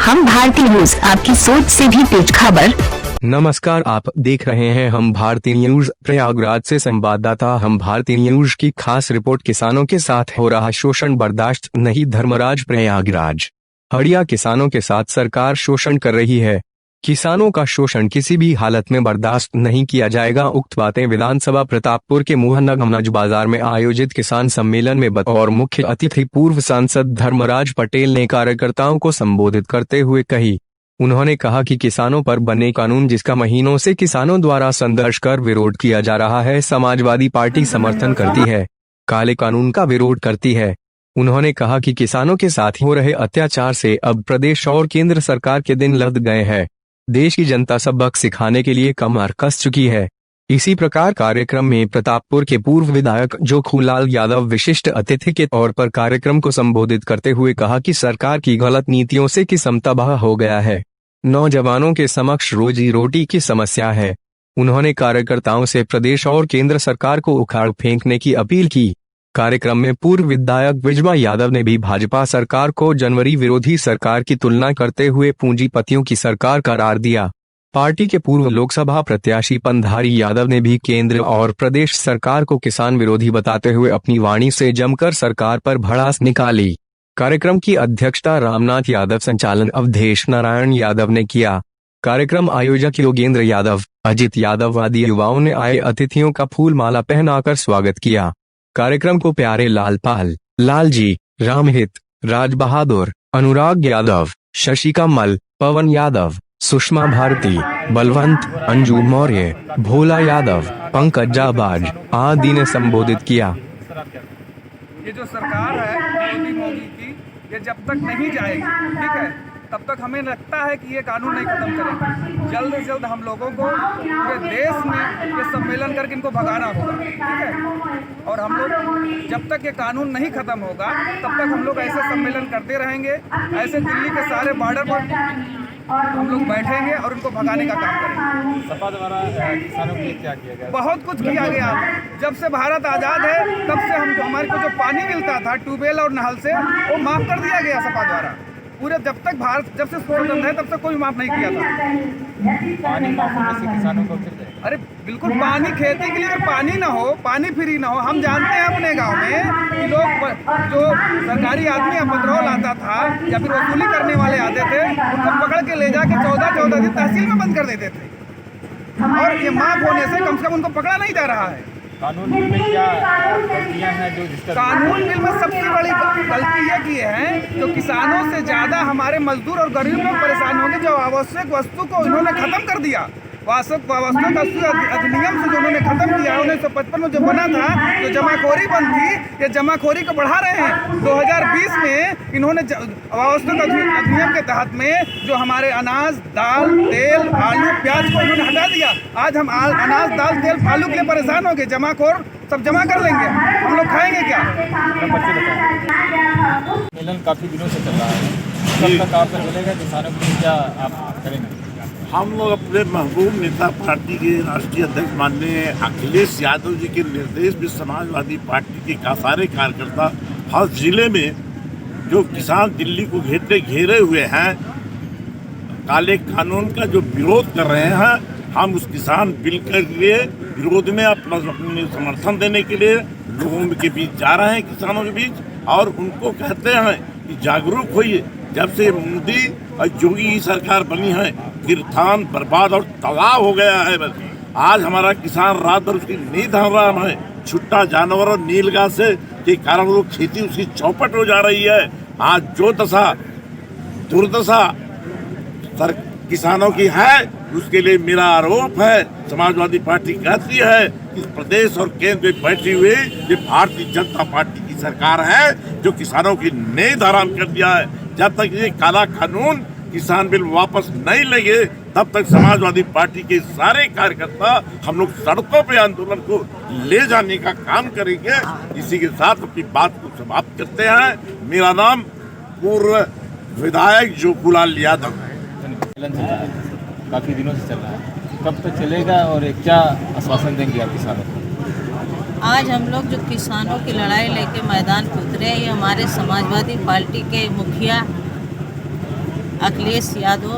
हम भारतीय न्यूज, आपकी सोच से भी तेज खबर। नमस्कार, आप देख रहे हैं हम भारतीय न्यूज। प्रयागराज से संवाददाता हम भारतीय न्यूज की खास रिपोर्ट। किसानों के साथ हो रहा शोषण बर्दाश्त नहीं, धर्मराज प्रयागराज। हड़िया किसानों के साथ सरकार शोषण कर रही है। किसानों का शोषण किसी भी हालत में बर्दाश्त नहीं किया जाएगा। उक्त बातें विधानसभा प्रतापपुर के मोहनगंज बाजार में आयोजित किसान सम्मेलन में बतौर मुख्य अतिथि पूर्व सांसद धर्मराज पटेल ने कार्यकर्ताओं को संबोधित करते हुए कही। उन्होंने कहा कि किसानों पर बने कानून जिसका महीनों से किसानों द्वारा संघर्ष कर विरोध किया जा रहा है, समाजवादी पार्टी समर्थन करती है, काले कानून का विरोध करती है। उन्होंने कहा कि किसानों के साथ हो रहे अत्याचार से अब प्रदेश और केंद्र सरकार के दिन लद गए हैं। देश की जनता सबक सिखाने के लिए कमर कस चुकी है। इसी प्रकार कार्यक्रम में प्रतापपुर के पूर्व विधायक जोखूलाल यादव विशिष्ट अतिथि के तौर पर कार्यक्रम को संबोधित करते हुए कहा कि सरकार की गलत नीतियों से किस्म तबाह हो गया है। नौजवानों के समक्ष रोजी रोटी की समस्या है। उन्होंने कार्यकर्ताओं से प्रदेश और केंद्र सरकार को उखाड़ फेंकने की अपील की। कार्यक्रम में पूर्व विधायक विजय यादव ने भी भाजपा सरकार को जनवरी विरोधी सरकार की तुलना करते हुए पूंजीपतियों की सरकार करार दिया। पार्टी के पूर्व लोकसभा प्रत्याशी पंधारी यादव ने भी केंद्र और प्रदेश सरकार को किसान विरोधी बताते हुए अपनी वाणी से जमकर सरकार पर भड़ास निकाली। कार्यक्रम की अध्यक्षता रामनाथ यादव, संचालन अवधेश नारायण यादव ने किया। कार्यक्रम आयोजक योगेंद्र यादव, अजित यादव आदि युवाओं ने आए अतिथियों का फूल माला पहनाकर स्वागत किया। कार्यक्रम को प्यारे लालपाल, लालजी, रामहित, राज बहादुर, अनुराग यादव, शशि कमल, पवन यादव, सुषमा भारती, बलवंत, अंजू मौर्य, भोला यादव, पंकज जाबाज आदि ने संबोधित किया। ये जो सरकार है मोदी की, ये जब तक नहीं जाएगी, ठीक है, तब तक हमें लगता है कि ये कानून नहीं खत्म करेंगे। जल्द से जल्द हम लोगों को पूरे देश में ये सम्मेलन करके इनको भगाना होगा, ठीक है। और हम लोग जब तक ये कानून नहीं खत्म होगा तब तक हम लोग ऐसे सम्मेलन करते रहेंगे। ऐसे दिल्ली के सारे बॉर्डर पर हम लोग बैठेंगे और उनको भगाने का काम करेंगे। सपा द्वारा किसानों के लिए क्या किया गया? बहुत कुछ किया गया। जब से भारत आज़ाद है तब से हम हमारे को जो पानी मिलता था ट्यूबवेल और नहर से, वो माफ़ कर दिया गया सपा द्वारा। पूरे जब तक भारत जब से स्वतंत्र है तब तक कोई माफ़ नहीं किया था। पानी माफ होने से किसानों को फिर अरे बिल्कुल, पानी खेती के लिए अगर पानी ना हो, पानी फ्री ना हो। हम जानते हैं अपने गांव में कि लोग जो सरकारी आदमी पेट्रोल आता था या फिर वसूली करने वाले आते थे, उनको पकड़ के ले जाके 14-14 दिन तहसील में बंद कर देते थे। और ये माफ होने से कम उनको पकड़ा नहीं जा रहा है। कानून बिल में क्या गलतियां हैं जो जिसका कानून बिल में सबसे बड़ी गलती ये की है, जो किसानों से ज़्यादा हमारे मजदूर और गरीब लोग परेशान होंगे। जो आवश्यक वस्तु को इन्होंने खत्म कर दिया, आवश्यक अधिनियम से जो उन्होंने खत्म किया 1955 में जो बना था, जो जमाखोरी बंद थी, ये जमाखोरी को बढ़ा रहे हैं। 2020 में इन्होंने आवश्यक अधिनियम के तहत में जो हमारे अनाज, दाल, तेल, आलू, प्याज को इन्होंने हटा दिया। आज हम अनाज, दाल, तेल, आलू के लिए परेशान हो गए। जमाखोर सब जमा कर लेंगे, हम लोग खाएंगे क्या? सम्मेलन काफ़ी दिनों से चल रहा है, कब तक आपका चलेगा? किसानों के लिए क्या आप करेंगे? हम लोग अपने महबूब नेता पार्टी के राष्ट्रीय अध्यक्ष माननीय अखिलेश यादव जी के निर्देश में समाजवादी पार्टी के सारे कार्यकर्ता हर जिले में जो किसान दिल्ली को घेरे हुए हैं, काले कानून का जो विरोध कर रहे हैं, हम उस किसान बिल के लिए विरोध में अपने समर्थन देने के लिए लोगों के बीच जा रहे हैं, किसानों के बीच, और उनको कहते हैं कि जागरूक होइए। जब से मोदी और योगी की सरकार बनी है, किसान बर्बाद और तबाह हो गया है। बस आज हमारा किसान रात भर उसकी नींद हराम है। छुट्टा जानवर और नीलगाय से के कारण वो खेती उसकी चौपट हो जा रही है। आज जो दशा दुर्दशा किसानों की है, उसके लिए मेरा आरोप है, समाजवादी पार्टी कहती है कि प्रदेश और केंद्र में बैठी हुई ये भारतीय जनता पार्टी की सरकार है जो किसानों की नींद हराम कर दिया है। जब तक ये काला कानून किसान बिल वापस नहीं लेंगे तब तक समाजवादी पार्टी के सारे कार्यकर्ता हम लोग सड़कों पे आंदोलन को ले जाने का काम करेंगे। इसी के साथ अपनी बात को समाप्त करते हैं। मेरा नाम पूर्व विधायक जोखूलाल यादव है। काफ़ी दिनों से चल रहा है, कब तक चलेगा और क्या आश्वासन देंगे आप किसानों को? आज हम लोग जो किसानों की लड़ाई लेके मैदान पे उतरे, ये हमारे समाजवादी पार्टी के मुखिया अखिलेश यादव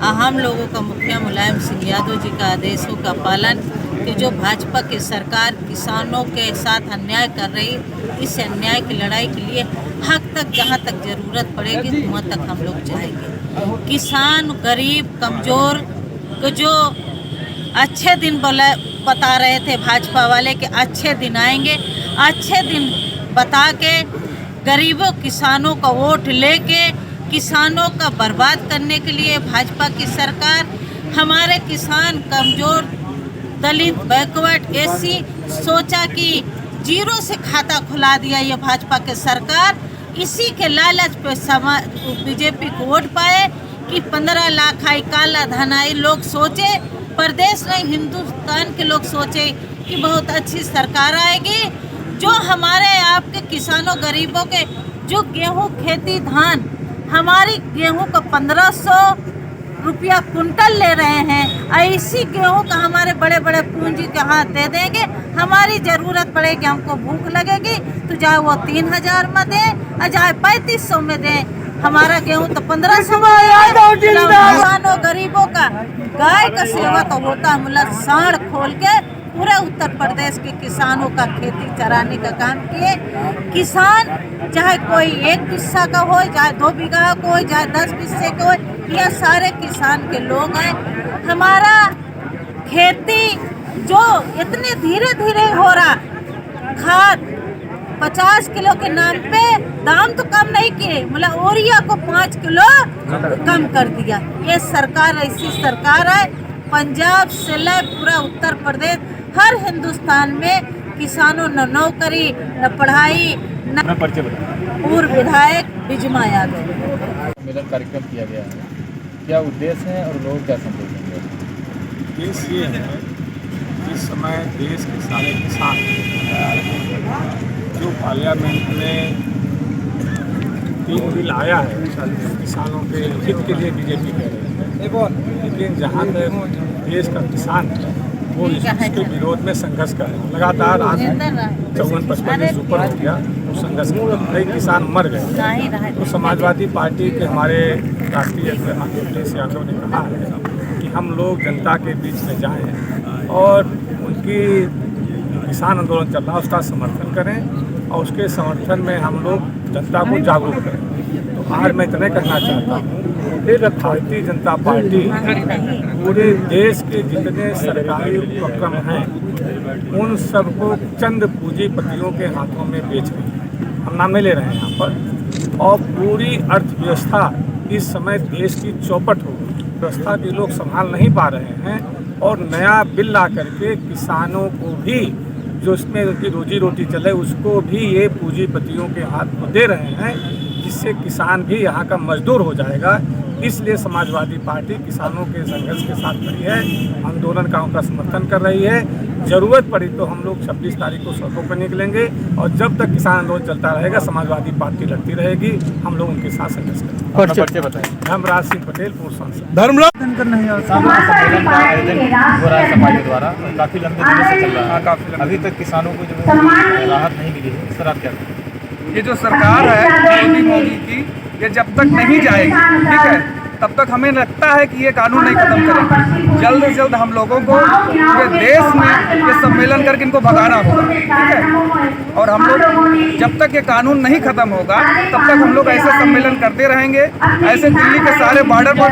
हम लोगों का मुखिया मुलायम सिंह यादव जी का आदेशों का पालन कि जो भाजपा की सरकार किसानों के साथ अन्याय कर रही, इस अन्याय की लड़ाई के लिए हक तक जहां तक ज़रूरत पड़ेगी वहां तक हम लोग जाएंगे। किसान गरीब कमज़ोर को जो अच्छे दिन बता रहे थे भाजपा वाले कि अच्छे दिन आएंगे, अच्छे दिन बता के गरीबों किसानों का वोट लेके किसानों का बर्बाद करने के लिए भाजपा की सरकार हमारे किसान कमज़ोर दलित बैकवर्ड एससी सोचा कि जीरो से खाता खुला दिया ये भाजपा के सरकार। इसी के लालच पे बीजेपी को वोट पाए कि 15 लाख आई काला धन आई। लोग सोचे, प्रदेश नहीं हिंदुस्तान के लोग सोचे कि बहुत अच्छी सरकार आएगी जो हमारे आपके किसानों गरीबों के जो गेहूं खेती धान हमारी गेहूं का 1500 रुपया कुंटल ले रहे हैं, इसी गेहूं का हमारे बड़े बड़े पूंजी के हाथ दे देंगे। हमारी ज़रूरत पड़ेगी, हमको भूख लगेगी तो चाहे वो 3000 में दे और चाहे 3500 में दे, हमारा गेहूं तो 1500 में। किसानों गरीबों का गाय का सेवा तो होता, मतलब साढ़ खोल के पूरे उत्तर प्रदेश के किसानों का खेती चराने का काम किए। किसान चाहे कोई 1 बिस्सा का हो, चाहे 2 बीघा का हो, चाहे 10 बिस्से का हो, यह सारे किसान के लोग हैं। हमारा खेती जो इतने धीरे धीरे हो रहा, खाद 50 किलो के नाम पे दाम तो कम नहीं किए, मतलब यूरिया को 5 किलो कम कर दिया। ये सरकार ऐसी सरकार है, पंजाब से ले पूरा उत्तर प्रदेश हर हिंदुस्तान में किसानों न नौकरी न पढ़ाई न। पूर्व विधायक बिजमा यादव। सम्मेलन कार्यक्रम किया गया है, क्या उद्देश्य है और लोग क्या संदेश देंगे? उद्देश्य ये है कि इस समय देश के सारे किसान जो पार्लियामेंट में 3 बिल आया है किसानों के हित के लिए बीजेपी कह रही है, लेकिन जहाँ तक देश का किसान है वो इसके विरोध में संघर्ष कर रहे हैं। लगातार आज 54-55 दिन ऊपर हो गया, उस संघर्ष में कई किसान मर गए। तो समाजवादी पार्टी के हमारे राष्ट्रीय अध्यक्ष अखिलेश यादव ने कहा है कि हम लोग जनता के बीच में जाएं और उनकी किसान आंदोलन चल रहा है उसका समर्थन करें और उसके समर्थन में हम लोग जनता को जागरूक करें। तो आज मैं इतना कहना चाहता हूँ कि भारतीय जनता पार्टी पूरे देश के जितने सरकारी उपक्रम हैं उन सबको चंद पूंजीपतियों के हाथों में बेच रही है। हम नाम ले रहे हैं यहाँ पर, और पूरी अर्थव्यवस्था इस समय देश की चौपट हो गई। व्यवस्था भी लोग संभाल नहीं पा रहे हैं और नया बिल ला करके किसानों को भी जो इसमें उनकी रोजी रोटी चले उसको भी ये पूंजीपतियों के हाथ में दे रहे हैं, जिससे किसान भी यहाँ का मजदूर हो जाएगा। इसलिए समाजवादी पार्टी किसानों के संघर्ष के साथ खड़ी है, आंदोलन का उनका समर्थन कर रही है। जरूरत पड़ी तो हम लोग 26 तारीख को सड़कों पर निकलेंगे और जब तक किसान आंदोलन चलता रहेगा समाजवादी पार्टी लड़ती रहेगी, हम लोग उनके साथ संघर्ष करेंगे। परिचय बताएं। धर्मराज सिंह पटेल, पूर्व सांसद। धर्मराज सम्मेलन का आयोजन हो रहा है समाज द्वारा, काफ़ी लंबे दिनों से चल रहा है, अभी तक किसानों को जो राहत नहीं मिली है, इस तरह क्या? ये जो सरकार है मोदी की, ये जब तक नहीं जाएगी, ठीक है, तब तक हमें लगता है कि ये कानून नहीं खत्म करेंगे। जल्द से जल्द हम लोगों को पूरे देश में ये सम्मेलन करके इनको भगाना होगा, ठीक है। और हम लोग जब तक ये कानून नहीं खत्म होगा तब तक हम लोग ऐसे सम्मेलन करते रहेंगे। ऐसे दिल्ली के सारे बॉर्डर पर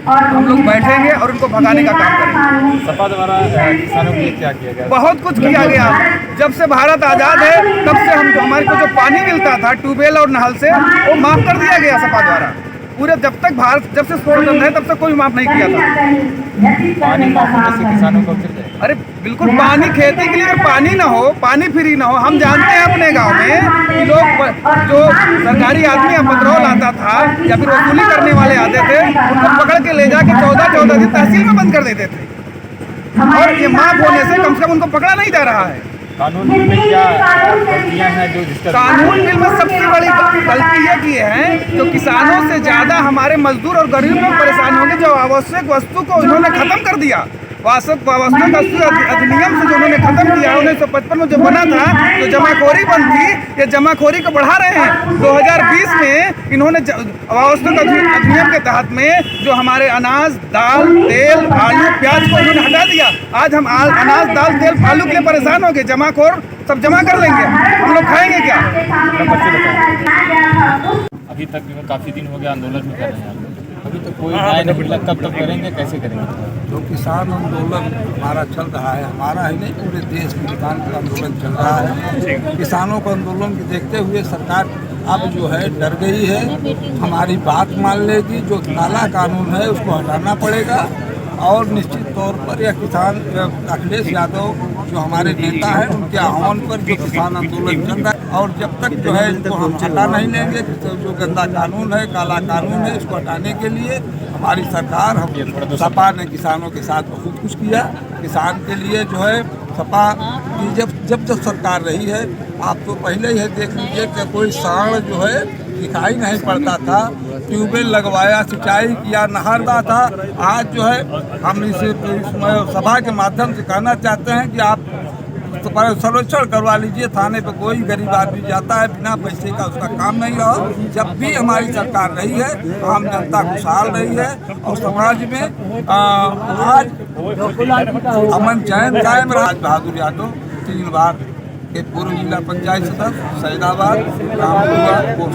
हम लोग बैठेंगे और उनको भगाने का काम करेंगे। सपा द्वारा किसानों के लिए क्या किया गया? बहुत कुछ किया गया। जब से भारत आज़ाद है तब से हमारे को जो पानी मिलता था ट्यूबवेल और नहर से, वो माफ़ कर दिया गया सपा द्वारा। पूरे जब तक भारत जब से स्वतंत्र है तब से कोई माफ़ नहीं किया था। पानी माफ होने से किसानों को फिर जाएगा? अरे बिल्कुल, पानी खेती के लिए अगर पानी ना हो, पानी फ्री ना हो। हम जानते हैं अपने गांव में कि लोग जो सरकारी आदमी पेट्रोल आता था या फिर वसूली करने वाले आते थे, उनको पकड़ के ले जाके 14-14 दिन तहसील में बंद कर देते थे। और ये माफ होने से कम उनको पकड़ा नहीं जा रहा है। कानून बिल में क्या गलतियाँ हैं जो जिसका कानून बिल में सबसे बड़ी गलती ये की है जो किसानों से ज़्यादा हमारे मजदूर और गरीब लोग परेशान होंगे। जो आवश्यक वस्तु को इन्होंने खत्म कर दिया, वास्तव अधिनियम से जो उन्होंने खत्म किया 1955 में जो बना था, जो जमाखोरी बंद थी, ये जमाखोरी को बढ़ा रहे हैं। 2020 में इन्होंने वास्तव अधिनियम के तहत में जो हमारे अनाज, दाल, तेल, आलू, प्याज को इन्होंने हटा दिया। आज हम अनाज, दाल, तेल, आलू के लिए परेशान हो गए। जमाखोर सब जमा कर लेंगे, हम लोग खाएंगे क्या? अभी तक काफ़ी दिन हो गया आंदोलन भी कर रहे हैं, अभी तक कोई न्याय नहीं मिला। कब तक करेंगे, कैसे करेंगे? जो किसान आंदोलन हमारा चल रहा है, हमारा ही नहीं पूरे देश में किसान का आंदोलन चल रहा है। किसानों को आंदोलन को देखते हुए सरकार अब जो है डर गई है, हमारी बात मान लेगी। जो काला कानून है उसको हटाना पड़ेगा और निश्चित तौर पर यह किसान अखिलेश यादव जो हमारे नेता हैं उनके आह्वान पर जो किसान आंदोलन चल रहा है, और जब तक जो है इनको हम हटा नहीं लेंगे, जो गंदा कानून है, काला कानून है, इसको हटाने के लिए हमारी सरकार, हम सपा ने किसानों के साथ बहुत कुछ किया। किसान के लिए जो है सपा की जब सरकार रही है, आप तो पहले ही देख लीजिए कि कोई साढ़ जो है दिखाई नहीं पड़ता था, ट्यूबवेल लगवाया, सिंचाई किया, नहरदा था। आज जो है हम इस सभा के माध्यम से कहना चाहते हैं कि आप सर्वेक्षण करवा लीजिए। थाने पर कोई गरीब आदमी जाता है बिना पैसे का, उसका काम नहीं रहा। जब भी हमारी सरकार रही है, आम जनता खुशहाल रही है और समाज में आज अमन चैन कायम रहा। बहादुर यादव 3 बार के पूर्व जिला पंचायत सदस्य, सैदाबाद, रामपुरा,